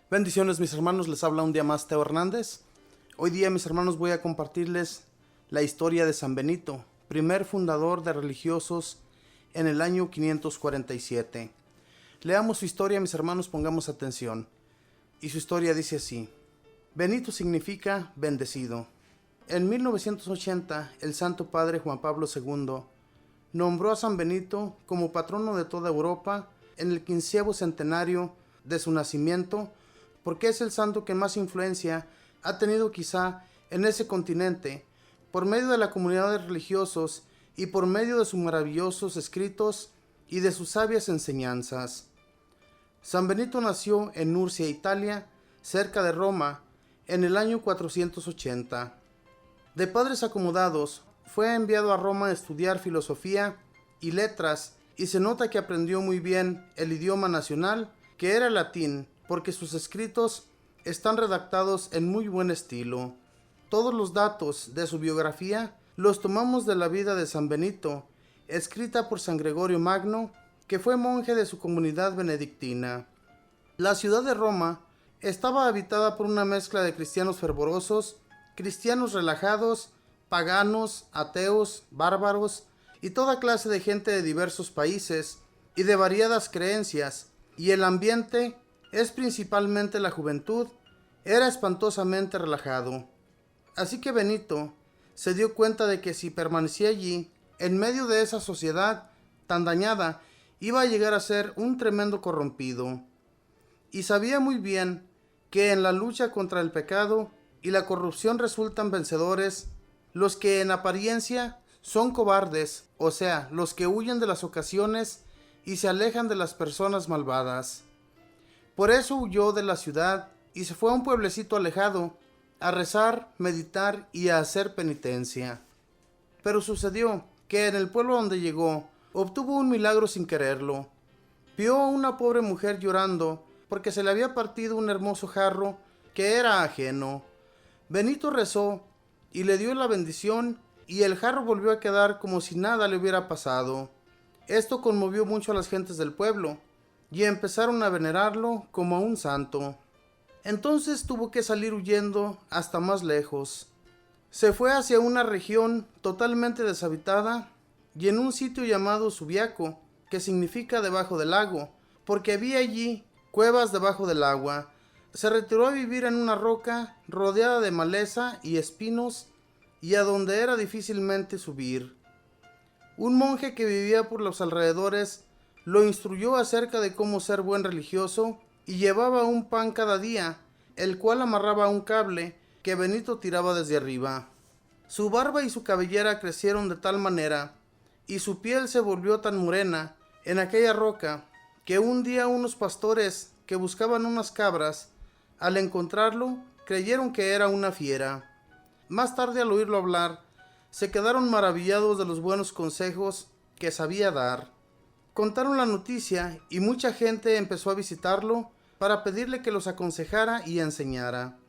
Bendiciones mis hermanos, les habla un día más Teo Hernández. Hoy día mis hermanos voy a compartirles la historia de San Benito, primer fundador de religiosos en el año 547. Leamos su historia mis hermanos, pongamos atención. Y su historia dice así: Benito significa bendecido. En 1980 el Santo Padre Juan Pablo II nombró a San Benito como patrono de toda Europa en el 15º centenario de su nacimiento, porque es el santo que más influencia ha tenido quizá en ese continente, por medio de la comunidad de religiosos y por medio de sus maravillosos escritos y de sus sabias enseñanzas. San Benito nació en Nurcia, Italia, cerca de Roma, en el año 480. De padres acomodados, fue enviado a Roma a estudiar filosofía y letras, y se nota que aprendió muy bien el idioma nacional, que era el latín, porque sus escritos están redactados en muy buen estilo. Todos los datos de su biografía los tomamos de la vida de San Benito, escrita por San Gregorio Magno, que fue monje de su comunidad benedictina. La ciudad de Roma estaba habitada por una mezcla de cristianos fervorosos, cristianos relajados, paganos, ateos, bárbaros y toda clase de gente de diversos países y de variadas creencias, y el ambiente es principalmente la juventud, era espantosamente relajado. Así que Benito se dio cuenta de que si permanecía allí, en medio de esa sociedad tan dañada, iba a llegar a ser un tremendo corrompido. Y sabía muy bien que en la lucha contra el pecado y la corrupción resultan vencedores los que en apariencia son cobardes, o sea, los que huyen de las ocasiones y se alejan de las personas malvadas. Por eso huyó de la ciudad y se fue a un pueblecito alejado, a rezar, meditar y a hacer penitencia. Pero sucedió que en el pueblo donde llegó, obtuvo un milagro sin quererlo. Vio a una pobre mujer llorando porque se le había partido un hermoso jarro que era ajeno. Benito rezó y le dio la bendición, y el jarro volvió a quedar como si nada le hubiera pasado. Esto conmovió mucho a las gentes del pueblo, y empezaron a venerarlo como a un santo. Entonces tuvo que salir huyendo hasta más lejos. Se fue hacia una región totalmente deshabitada y en un sitio llamado Subiaco, que significa debajo del lago, porque había allí cuevas debajo del agua. Se retiró a vivir en una roca rodeada de maleza y espinos, y a donde era difícilmente subir. Un monje que vivía por los alrededores lo instruyó acerca de cómo ser buen religioso, y llevaba un pan cada día, el cual amarraba a un cable que Benito tiraba desde arriba. Su barba y su cabellera crecieron de tal manera, y su piel se volvió tan morena en aquella roca, que un día unos pastores que buscaban unas cabras, al encontrarlo, creyeron que era una fiera. Más tarde, al oírlo hablar, se quedaron maravillados de los buenos consejos que sabía dar. Contaron la noticia y mucha gente empezó a visitarlo para pedirle que los aconsejara y enseñara.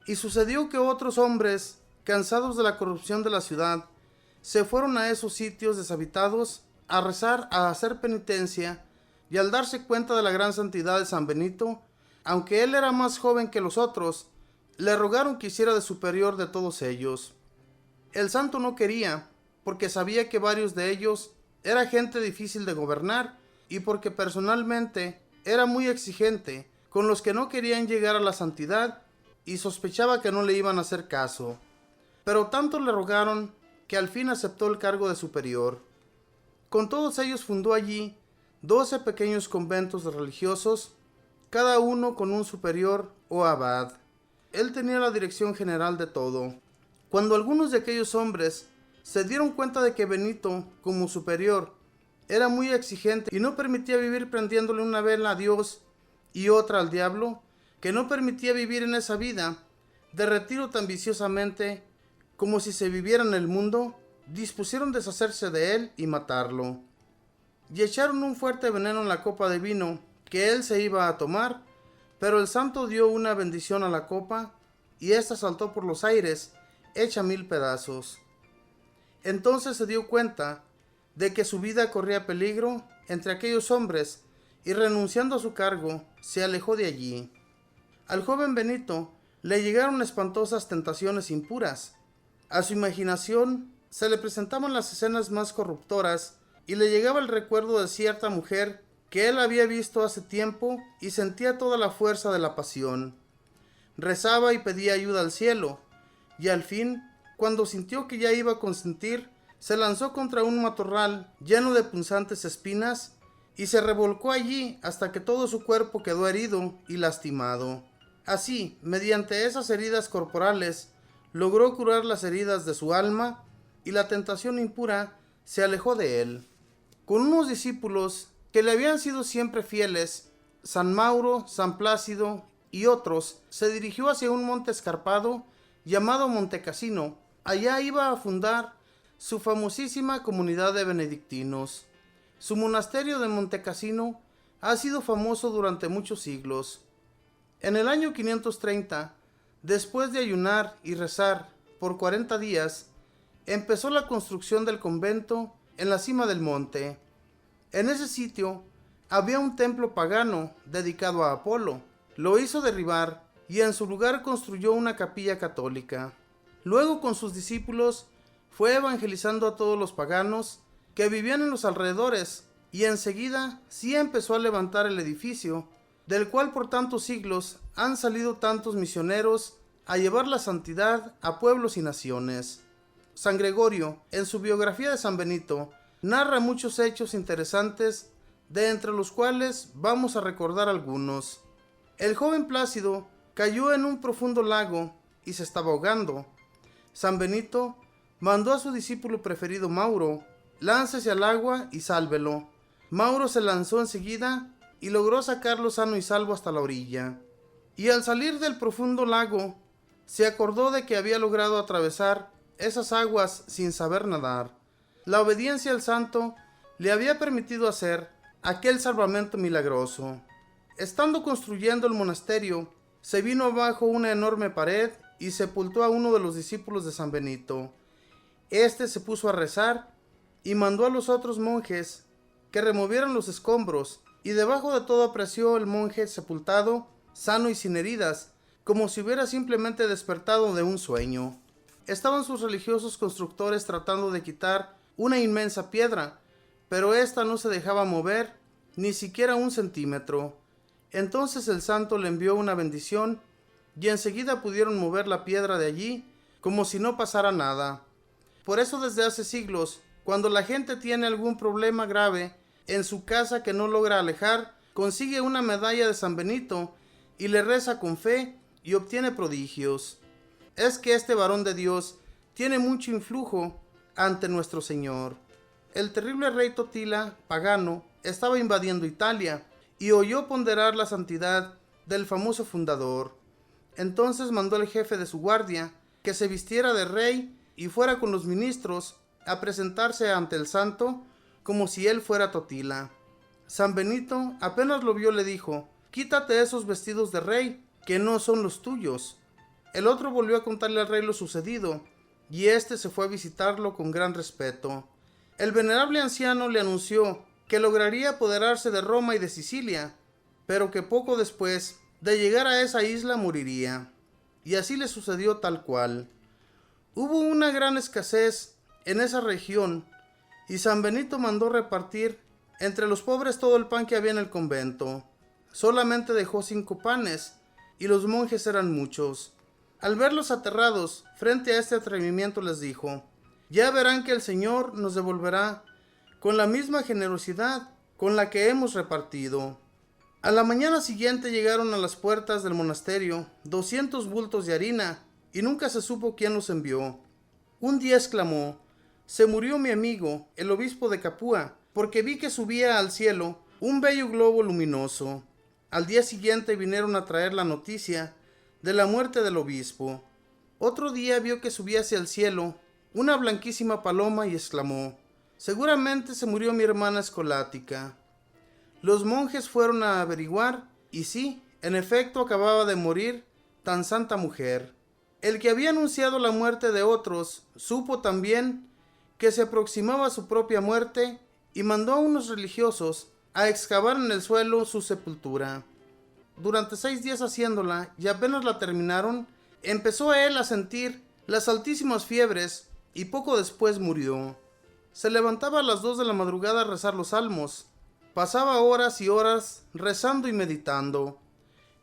Y sucedió que otros hombres, cansados de la corrupción de la ciudad, se fueron a esos sitios deshabitados a rezar, a hacer penitencia, y al darse cuenta de la gran santidad de San Benito, aunque él era más joven que los otros, le rogaron que hiciera de superior de todos ellos. El santo no quería, porque sabía que varios de ellos era gente difícil de gobernar, y porque personalmente era muy exigente con los que no querían llegar a la santidad, y sospechaba que no le iban a hacer caso. Pero tanto le rogaron que al fin aceptó el cargo de superior. Con todos ellos fundó allí 12 pequeños conventos de religiosos, cada uno con un superior o abad. Él tenía la dirección general de todo. Cuando algunos de aquellos hombres se dieron cuenta de que Benito, como superior, era muy exigente y no permitía vivir prendiéndole una vela a Dios y otra al diablo, que no permitía vivir en esa vida de retiro tan viciosamente como si se viviera en el mundo, dispusieron deshacerse de él y matarlo. Y echaron un fuerte veneno en la copa de vino que él se iba a tomar, pero el santo dio una bendición a la copa, y ésta saltó por los aires, hecha 1000 pedazos. Entonces se dio cuenta de que su vida corría peligro entre aquellos hombres, y renunciando a su cargo, se alejó de allí. Al joven Benito le llegaron espantosas tentaciones impuras. A su imaginación se le presentaban las escenas más corruptoras y le llegaba el recuerdo de cierta mujer que él había visto hace tiempo y sentía toda la fuerza de la pasión. Rezaba y pedía ayuda al cielo, y al fin, cuando sintió que ya iba a consentir, se lanzó contra un matorral lleno de punzantes espinas y se revolcó allí hasta que todo su cuerpo quedó herido y lastimado. Así, mediante esas heridas corporales, logró curar las heridas de su alma y la tentación impura se alejó de él. Con unos discípulos que le habían sido siempre fieles, San Mauro, San Plácido y otros, se dirigió hacia un monte escarpado llamado Monte Cassino. Allá iba a fundar su famosísima comunidad de benedictinos. Su monasterio de Monte Cassino ha sido famoso durante muchos siglos. En el año 530, después de ayunar y rezar por 40 días, empezó la construcción del convento en la cima del monte. En ese sitio había un templo pagano dedicado a Apolo. Lo hizo derribar y en su lugar construyó una capilla católica. Luego, con sus discípulos, fue evangelizando a todos los paganos que vivían en los alrededores, y enseguida sí empezó a levantar el edificio, del cual por tantos siglos han salido tantos misioneros a llevar la santidad a pueblos y naciones. San Gregorio, en su biografía de San Benito, narra muchos hechos interesantes, de entre los cuales vamos a recordar algunos. El joven Plácido cayó en un profundo lago y se estaba ahogando. San Benito mandó a su discípulo preferido Mauro: láncese al agua y sálvelo. Mauro se lanzó enseguida y logró sacarlo sano y salvo hasta la orilla. Y al salir del profundo lago, se acordó de que había logrado atravesar esas aguas sin saber nadar. La obediencia al santo le había permitido hacer aquel salvamento milagroso. Estando construyendo el monasterio, se vino abajo una enorme pared y sepultó a uno de los discípulos de San Benito. Este se puso a rezar y mandó a los otros monjes que removieran los escombros, y debajo de todo apareció el monje sepultado, sano y sin heridas, como si hubiera simplemente despertado de un sueño. Estaban sus religiosos constructores tratando de quitar una inmensa piedra, pero ésta no se dejaba mover ni siquiera un centímetro. Entonces el santo le envió una bendición y enseguida pudieron mover la piedra de allí como si no pasara nada. Por eso desde hace siglos, cuando la gente tiene algún problema grave en su casa que no logra alejar, consigue una medalla de San Benito y le reza con fe y obtiene prodigios. Es que este varón de Dios tiene mucho influjo ante nuestro Señor. El terrible rey Totila, pagano, estaba invadiendo Italia y oyó ponderar la santidad del famoso fundador. Entonces mandó al jefe de su guardia que se vistiera de rey y fuera con los ministros a presentarse ante el santo como si él fuera Totila. San Benito apenas lo vio le dijo: quítate esos vestidos de rey, que no son los tuyos. El otro volvió a contarle al rey lo sucedido, y éste se fue a visitarlo con gran respeto. El venerable anciano le anunció que lograría apoderarse de Roma y de Sicilia, pero que poco después de llegar a esa isla moriría. Y así le sucedió tal cual. Hubo una gran escasez en esa región, y San Benito mandó repartir entre los pobres todo el pan que había en el convento. Solamente dejó 5 panes, y los monjes eran muchos. Al verlos aterrados frente a este atrevimiento les dijo: ya verán que el Señor nos devolverá con la misma generosidad con la que hemos repartido. A la mañana siguiente llegaron a las puertas del monasterio 200 bultos de harina, y nunca se supo quién los envió. Un día exclamó: se murió mi amigo, el obispo de Capua, porque vi que subía al cielo un bello globo luminoso. Al día siguiente vinieron a traer la noticia de la muerte del obispo. Otro día vio que subía hacia el cielo una blanquísima paloma y exclamó: seguramente se murió mi hermana escolática. Los monjes fueron a averiguar, y sí, en efecto acababa de morir tan santa mujer. El que había anunciado la muerte de otros supo también que se aproximaba su propia muerte y mandó a unos religiosos a excavar en el suelo su sepultura. durante 6 días haciéndola y apenas la terminaron, empezó él a sentir las altísimas fiebres y poco después murió. Se levantaba a las 2 de la madrugada a rezar los salmos. Pasaba horas y horas rezando y meditando.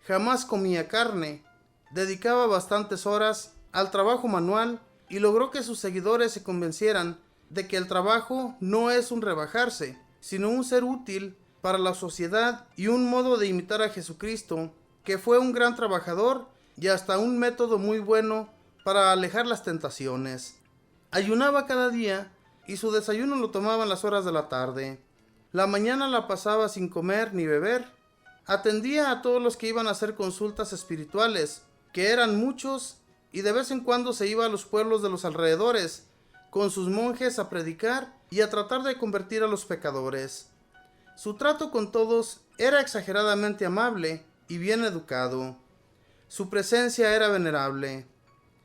Jamás comía carne. Dedicaba bastantes horas al trabajo manual y logró que sus seguidores se convencieran de que el trabajo no es un rebajarse, sino un ser útil para la sociedad y un modo de imitar a Jesucristo, que fue un gran trabajador y hasta un método muy bueno para alejar las tentaciones. Ayunaba cada día y su desayuno lo tomaba en las horas de la tarde. La mañana la pasaba sin comer ni beber. Atendía a todos los que iban a hacer consultas espirituales, que eran muchos, y de vez en cuando se iba a los pueblos de los alrededores con sus monjes a predicar y a tratar de convertir a los pecadores. Su trato con todos era exageradamente amable y bien educado. Su presencia era venerable.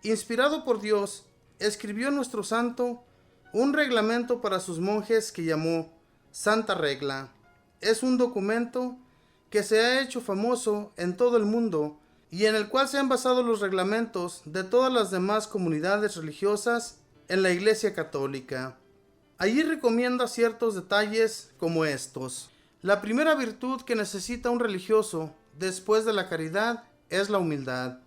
Inspirado por Dios, escribió nuestro santo un reglamento para sus monjes que llamó Santa Regla. Es un documento que se ha hecho famoso en todo el mundo y en el cual se han basado los reglamentos de todas las demás comunidades religiosas en la Iglesia Católica. Allí recomienda ciertos detalles como estos. La primera virtud que necesita un religioso después de la caridad es la humildad.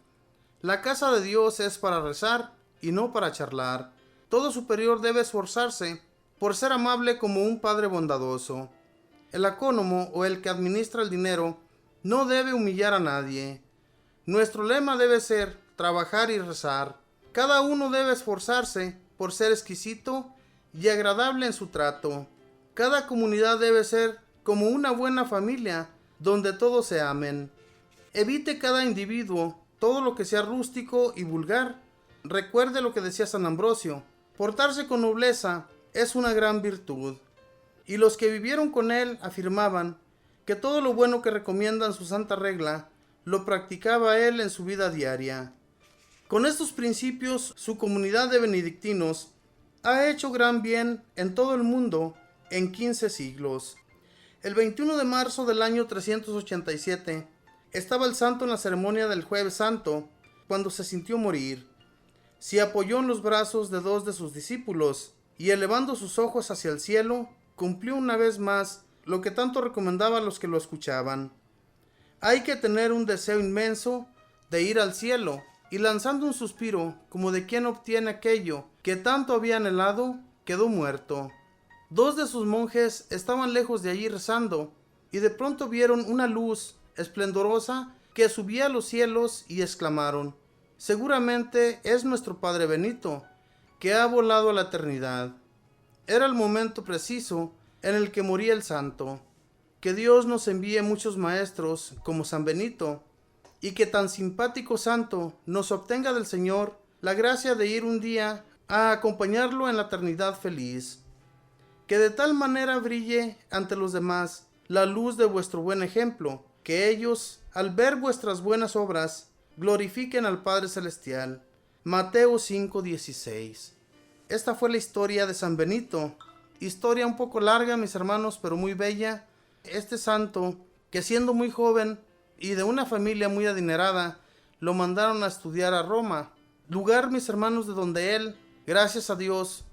La casa de Dios es para rezar y no para charlar. Todo superior debe esforzarse por ser amable como un padre bondadoso. El acónomo o el que administra el dinero no debe humillar a nadie. Nuestro lema debe ser trabajar y rezar. Cada uno debe esforzarse por ser exquisito y agradable en su trato. Cada comunidad debe ser como una buena familia donde todos se amen. Evite cada individuo todo lo que sea rústico y vulgar. Recuerde lo que decía San Ambrosio: portarse con nobleza es una gran virtud. Y los que vivieron con él afirmaban que todo lo bueno que recomienda en su Santa Regla lo practicaba él en su vida diaria. Con estos principios, su comunidad de benedictinos ha hecho gran bien en todo el mundo en 15 siglos. El 21 de marzo del año 387 estaba el santo en la ceremonia del Jueves Santo cuando se sintió morir. Se apoyó en los brazos de 2 de sus discípulos y, elevando sus ojos hacia el cielo, cumplió una vez más lo que tanto recomendaba a los que lo escuchaban. Hay que tener un deseo inmenso de ir al cielo, y lanzando un suspiro como de quien obtiene aquello que tanto había anhelado, quedó muerto. 2 de sus monjes estaban lejos de allí rezando, y de pronto vieron una luz esplendorosa que subía a los cielos y exclamaron: seguramente es nuestro Padre Benito, que ha volado a la eternidad. Era el momento preciso en el que moría el santo. Que Dios nos envíe muchos maestros como San Benito, y que tan simpático santo nos obtenga del Señor la gracia de ir un día a acompañarlo en la eternidad feliz. Que de tal manera brille ante los demás la luz de vuestro buen ejemplo, que ellos, al ver vuestras buenas obras, glorifiquen al Padre Celestial. Mateo 5:16. Esta fue la historia de San Benito. Historia un poco larga, mis hermanos, pero muy bella. Este santo, que siendo muy joven y de una familia muy adinerada, lo mandaron a estudiar a Roma, lugar, mis hermanos, de donde él, gracias a Dios,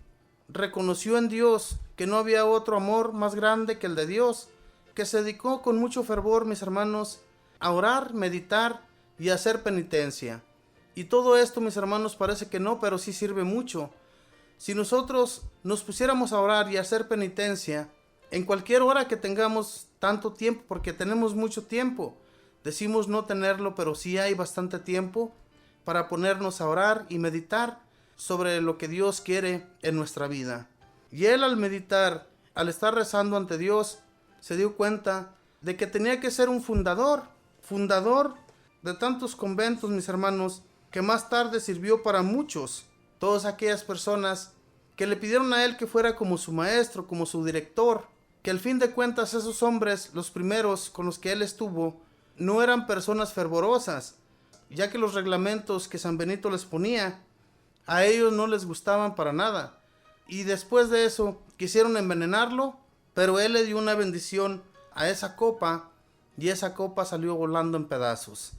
reconoció en Dios que no había otro amor más grande que el de Dios, que se dedicó con mucho fervor, mis hermanos, a orar, meditar y a hacer penitencia. Y todo esto, mis hermanos, parece que no, pero sí sirve mucho. Si nosotros nos pusiéramos a orar y a hacer penitencia en cualquier hora que tengamos tanto tiempo, porque tenemos mucho tiempo, decimos no tenerlo, pero sí hay bastante tiempo para ponernos a orar y meditar sobre lo que Dios quiere en nuestra vida. Y él, al meditar, al estar rezando ante Dios, se dio cuenta de que tenía que ser un fundador de tantos conventos, mis hermanos, que más tarde sirvió para muchos. Todas aquellas personas que le pidieron a él que fuera como su maestro, como su director, que al fin de cuentas esos hombres, los primeros con los que él estuvo, no eran personas fervorosas, ya que los reglamentos que San Benito les ponía, a ellos no les gustaban para nada. Y después de eso quisieron envenenarlo, pero él le dio una bendición a esa copa y esa copa salió volando en pedazos.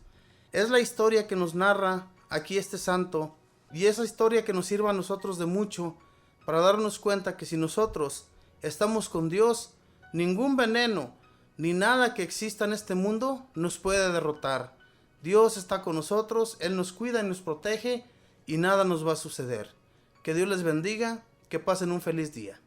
Es la historia que nos narra aquí este santo, y esa historia que nos sirva a nosotros de mucho para darnos cuenta que si nosotros estamos con Dios, ningún veneno ni nada que exista en este mundo nos puede derrotar. Dios está con nosotros, Él nos cuida y nos protege y nada nos va a suceder. Que Dios les bendiga, que pasen un feliz día.